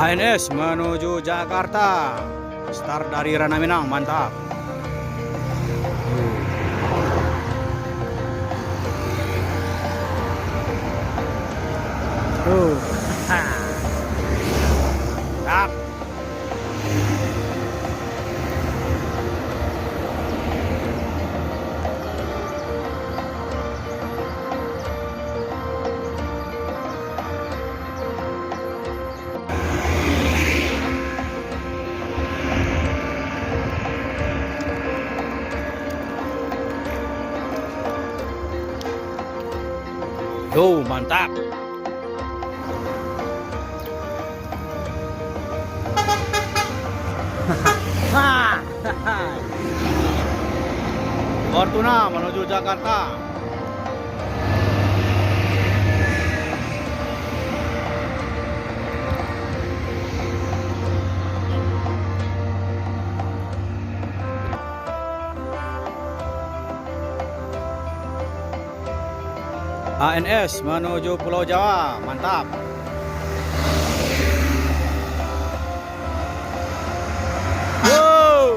ANS menuju Jakarta. Start dari Rana Minang, mantap. Mantap. Mantap. Fortuna menuju Jakarta. ANS menuju Pulau Jawa, mantap. Wow.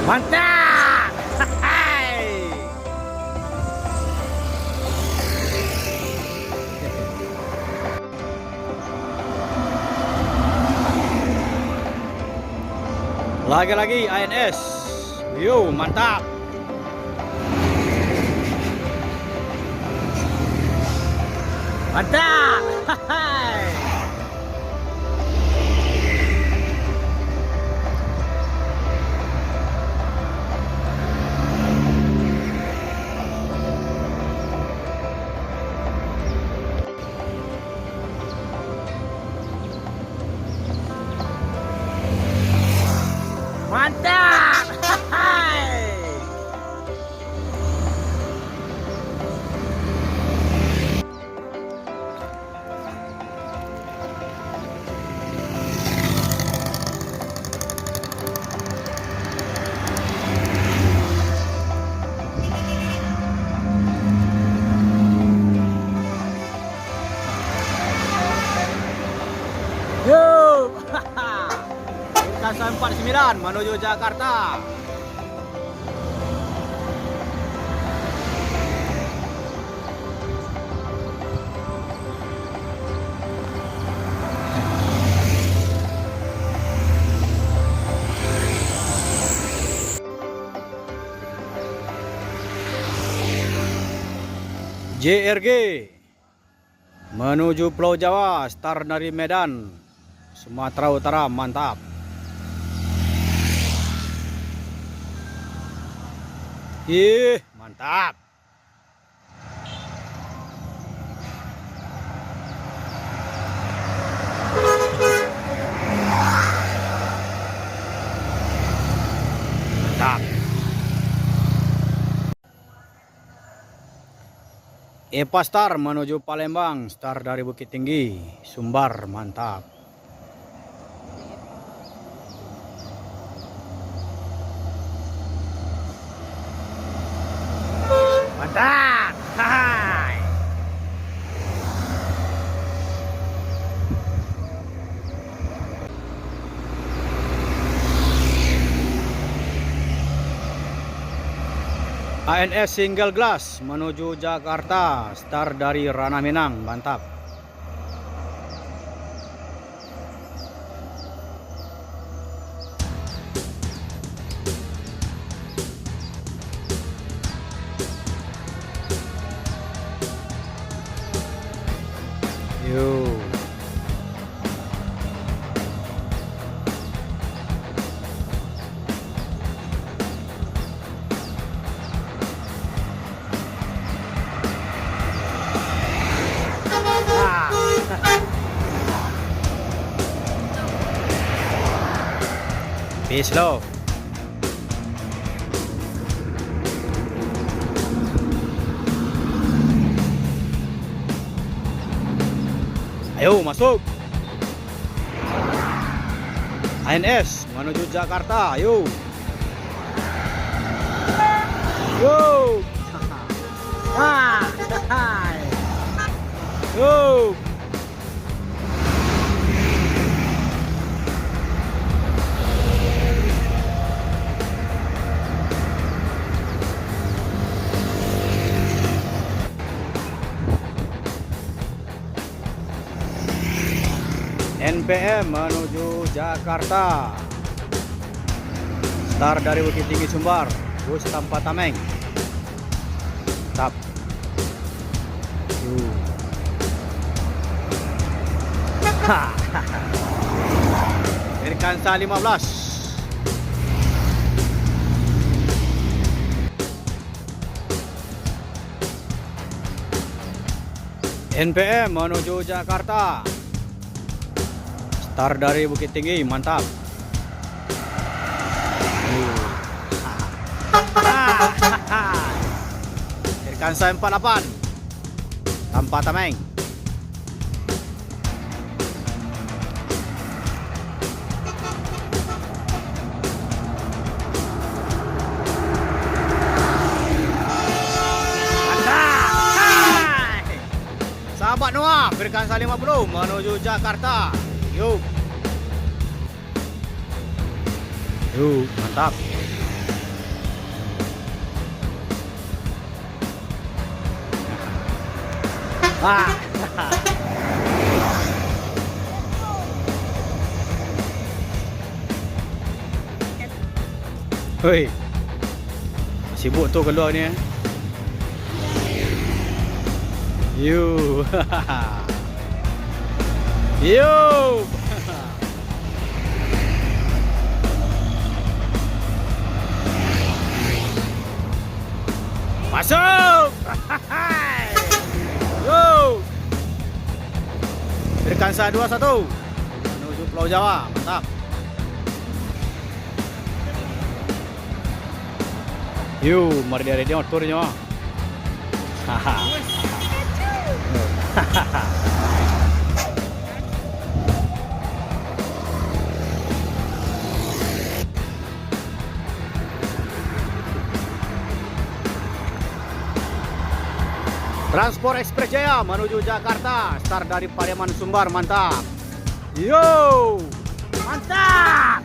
Mantap. Lagi-lagi ANS. Yo, mantap. Mantap. Mantap. Yo. Lintasan 49 menuju Jakarta. JRG menuju Pulau Jawa, start dari Medan, Sumatera Utara, mantap. Ih, mantap. Mantap. Epa Star menuju Palembang, start dari Bukit Tinggi, Sumbar, mantap. Mantap. Hai. ANS Single Glass menuju Jakarta, start dari Rana Minang, mantap. Yo. Peace love. Ayo masuk. ANS menuju Jakarta. Ayo. Yo. Yo. NPM menuju Jakarta. Star dari Bukit Tinggi Sumbar, bus tanpa tameng. Tap. Irkansa 15. NPM menuju Jakarta. Star dari Bukit Tinggi, mantap. Irkansa 48 tanpa tameng. Sahabat Noah, Irkansa 50 menuju Jakarta. Yuk. Yuk, mantap. Hei. Sibuk tu keluar ni. Yuk. Yuk. Masuk. Yo. Irkansa 21 menuju Pulau Jawa, mantap. Yuk, mari dari dia motornya. Haha. Transport Express Jaya menuju Jakarta. Star dari Pariaman Sumbar, mantap. Yo, mantap.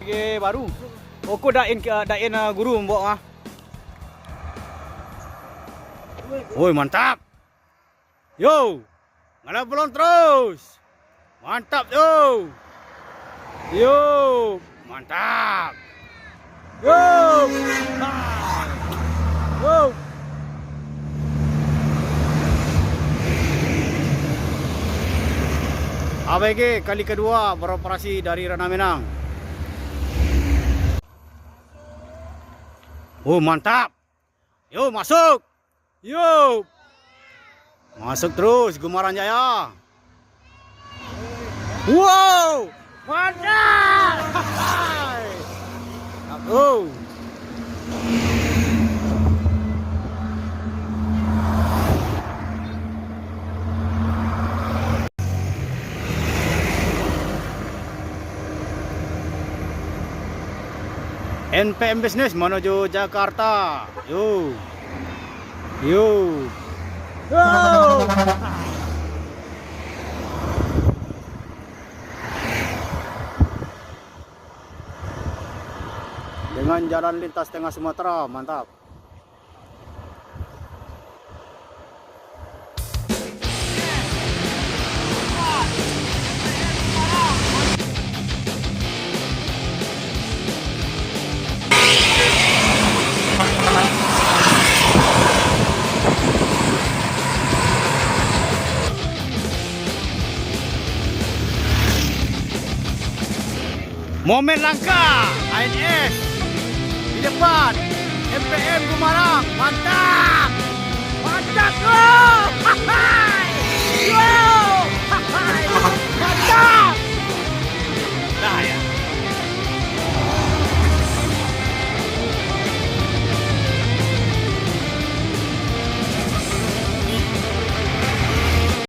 Oke, baru. Oko dain guru mbok ah. Woi, mantap. Yo. Mana belum terus. Mantap yo. Yo, mantap. Yo. Yo. ABG kali kedua beroperasi dari Ranah Minang. Oh, mantap. Yo, masuk. Yo. Masuk terus, Gumaran Jaya. Wow, mantap. Oh. NPM Business menuju Jakarta. Yo. Yo. Oh. Dengan jalan lintas tengah Sumatera, mantap. Momen langka ANS di depan NPM Gumarang, mantap, mantap,